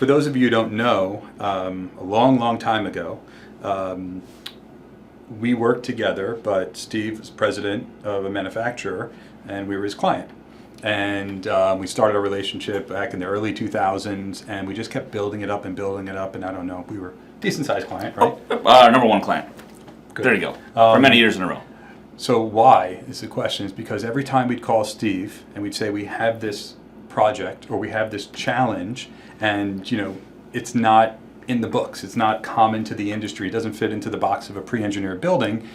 for those of you who don't know, a long time ago, we worked together, but Steve was president of a manufacturer, and we were his client. And we started our relationship back in the early 2000s, and we just kept building it up, and I don't know, we were a decent-sized client, right? Number one client. Good. There you go. For many years in a row. So why is the question, is because every time we'd call Steve, and we'd say we have this project, or we have this challenge, and it's not in the books, it's not common to the industry, it doesn't fit into the box of a pre-engineered building,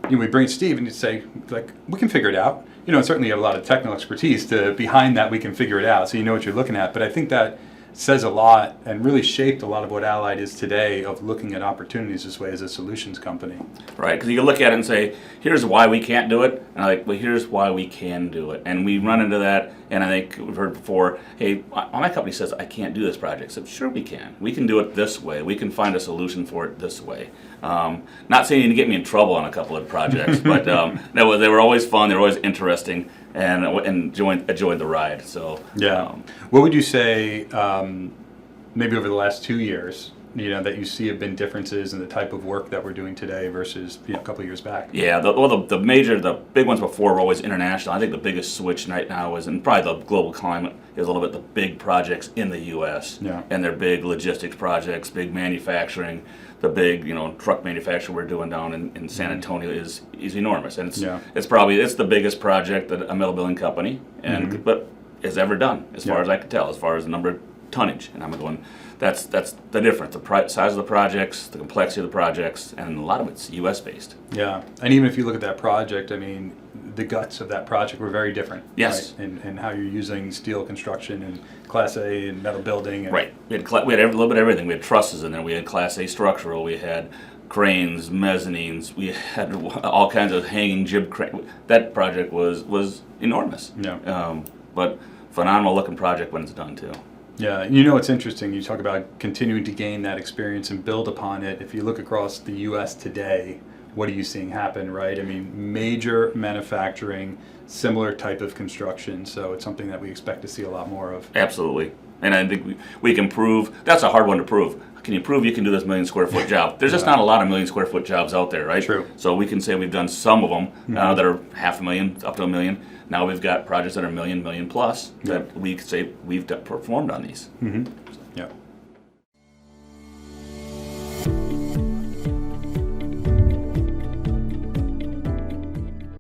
we bring Steve and you'd say, like, we can figure it out. And certainly you have a lot of technical expertise behind that, we can figure it out, so you know what you're looking at. But I think that says a lot and really shaped a lot of what Allied is today, of looking at opportunities this way as a solutions company. Right, because you can look at it and say, here's why we can't do it, and I'm like, well, here's why we can do it. And we run into that, and I think we've heard before, hey, my company says I can't do this project. I said, sure we can. We can do it this way. We can find a solution for it this way. Not saying you to get me in trouble on a couple of projects, but they were always fun, they were always interesting, and enjoyed the ride. So yeah. What would you say, maybe over the last 2 years, that you see have been differences in the type of work that we're doing today versus a couple of years back? Yeah, the big ones before were always international. I think the biggest switch right now is, and probably the global climate, is a little bit the big projects in the U.S. Yeah. And their big logistics projects, big manufacturing. The big truck manufacturer we're doing down in San Antonio is enormous, and it's the biggest project that a metal building company but has ever done, as far as I can tell, as far as the number of tonnage. And I'm going, that's the difference, the size of the projects, the complexity of the projects, and a lot of it's U.S. based. Yeah, and even if you look at that project, I mean, the guts of that project were very different. Yes. Right? And how you're using steel construction and Class A and metal building. And right. We had a little bit of everything. We had trusses in there. We had Class A structural. We had cranes, mezzanines. We had all kinds of hanging jib cranes. That project was enormous. Yeah. But phenomenal looking project when it's done too. Yeah, it's interesting. You talk about continuing to gain that experience and build upon it. If you look across the U.S. today, what are you seeing happen, right? I mean, major manufacturing, similar type of construction. So it's something that we expect to see a lot more of. Absolutely. And I think we can prove, that's a hard one to prove. Can you prove you can do this 1 million square foot job? There's just not a lot of 1 million square foot jobs out there, right? True. So we can say we've done some of them that are $500,000 up to $1 million. Now we've got projects that are $1 million plus that we could say we've performed on these.